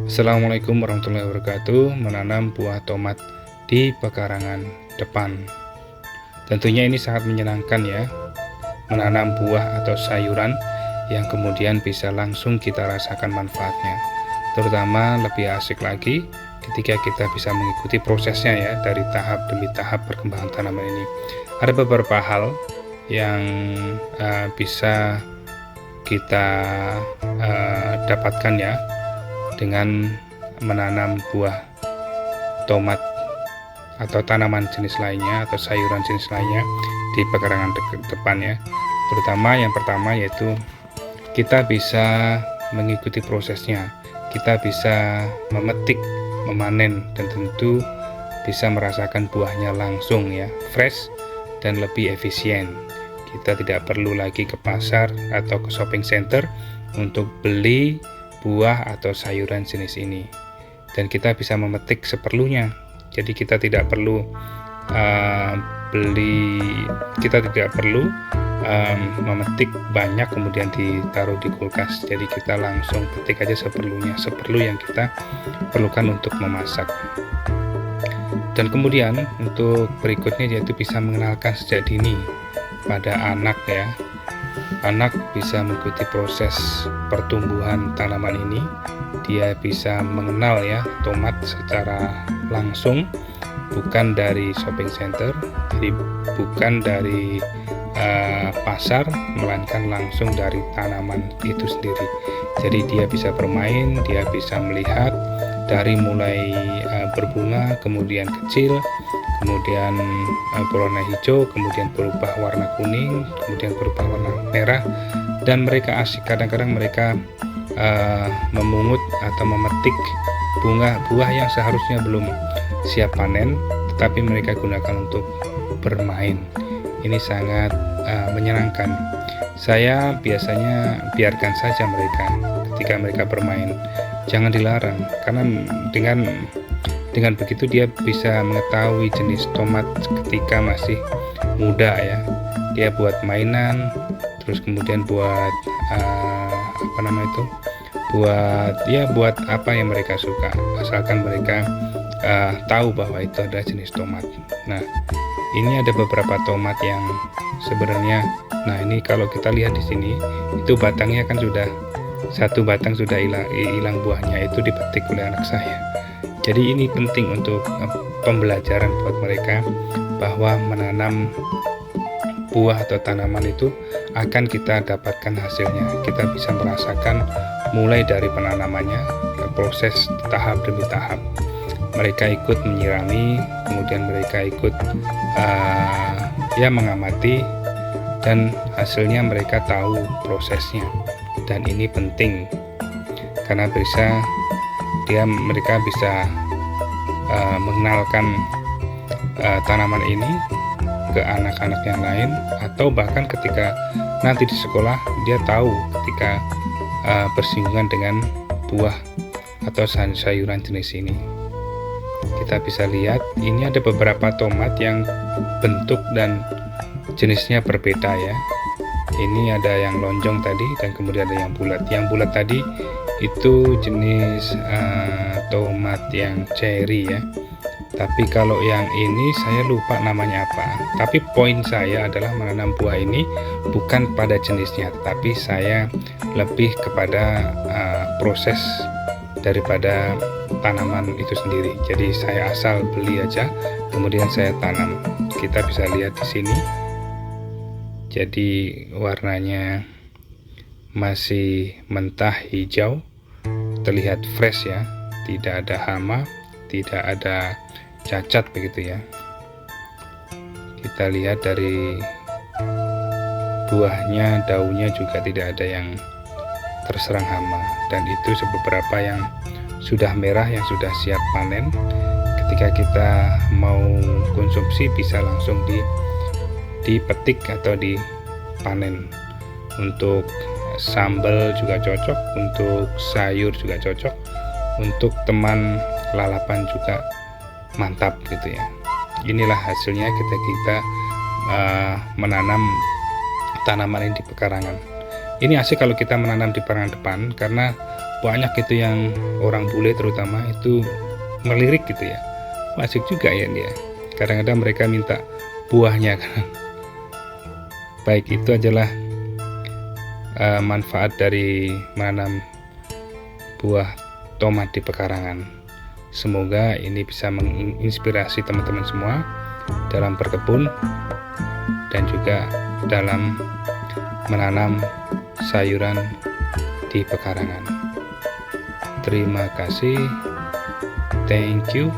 Assalamualaikum warahmatullahi wabarakatuh. Menanam buah tomat di pekarangan depan. Tentunya ini sangat menyenangkan ya, menanam buah atau sayuran yang kemudian bisa langsung kita rasakan manfaatnya. Terutama lebih asik lagi ketika kita bisa mengikuti prosesnya ya, dari tahap demi tahap perkembangan tanaman ini. Ada beberapa hal yang bisa kita dapatkan ya dengan menanam buah tomat atau tanaman jenis lainnya atau sayuran jenis lainnya di pekarangan depan ya. Terutama yang pertama yaitu kita bisa mengikuti prosesnya, kita bisa memetik, memanen, dan tentu bisa merasakan buahnya langsung ya, fresh dan lebih efisien. Kita tidak perlu lagi ke pasar atau ke shopping center untuk beli buah atau sayuran jenis ini, dan kita bisa memetik seperlunya. Jadi kita tidak perlu memetik banyak kemudian ditaruh di kulkas. Jadi kita langsung petik aja seperlunya, seperlu yang kita perlukan untuk memasak. Dan kemudian untuk berikutnya yaitu bisa mengenalkan sejak dini pada anak ya. Anak bisa mengikuti proses pertumbuhan tanaman ini. Dia bisa mengenal ya tomat secara langsung, bukan dari shopping center, jadi bukan dari pasar, melainkan langsung dari tanaman itu sendiri. Jadi dia bisa bermain, dia bisa melihat dari mulai berbunga, kemudian kecil, kemudian berwarna hijau, kemudian berubah warna kuning, kemudian berubah warna merah, dan mereka asik. Kadang-kadang mereka memungut atau memetik buah yang seharusnya belum siap panen, tetapi mereka gunakan untuk bermain. Ini sangat menyenangkan. Saya biasanya biarkan saja mereka ketika mereka bermain, jangan dilarang, karena dengan begitu dia bisa mengetahui jenis tomat ketika masih muda ya. Dia buat mainan, terus kemudian buat buat apa yang mereka suka, asalkan mereka tahu bahwa itu adalah jenis tomat. Nah, ini ada beberapa tomat yang sebenarnya, nah ini kalau kita lihat di sini, itu batangnya kan sudah satu batang sudah hilang buahnya, itu dipetik oleh anak saya. Jadi ini penting untuk pembelajaran buat mereka bahwa menanam buah atau tanaman itu akan kita dapatkan hasilnya. Kita bisa merasakan mulai dari penanamannya, proses tahap demi tahap. Mereka ikut menyirami, kemudian mereka ikut mengamati, dan hasilnya mereka tahu prosesnya. Dan ini penting karena mereka bisa mengenalkan tanaman ini ke anak-anak yang lain, atau bahkan ketika nanti di sekolah dia tahu ketika bersinggungan dengan buah atau sayuran jenis ini. Kita bisa lihat ini ada beberapa tomat yang bentuk dan jenisnya berbeda ya. Ini ada yang lonjong tadi, dan kemudian ada yang bulat. Yang bulat tadi itu jenis tomat yang cherry ya. Tapi kalau yang ini saya lupa namanya apa. Tapi poin saya adalah menanam buah ini bukan pada jenisnya, tetapi saya lebih kepada proses daripada tanaman itu sendiri. Jadi saya asal beli aja, kemudian saya tanam. Kita bisa lihat di sini. Jadi warnanya masih mentah hijau, terlihat fresh ya, tidak ada hama, tidak ada cacat begitu ya. Kita lihat dari buahnya, daunnya juga tidak ada yang terserang hama, dan itu beberapa yang sudah merah, yang sudah siap panen. Ketika kita mau konsumsi bisa langsung dipetik atau dipanen. Untuk sambal juga cocok, untuk sayur juga cocok, untuk teman lalapan juga mantap gitu ya. Inilah hasilnya kita menanam tanaman ini di pekarangan. Ini asik kalau kita menanam di pekarangan depan, karena banyak itu yang orang bule terutama itu melirik gitu ya, asik juga ya dia. Kadang-kadang mereka minta buahnya kan. Baik, itu adalah manfaat dari menanam buah tomat di pekarangan. Semoga ini bisa menginspirasi teman-teman semua dalam berkebun dan juga dalam menanam sayuran di pekarangan. Terima kasih. Thank you.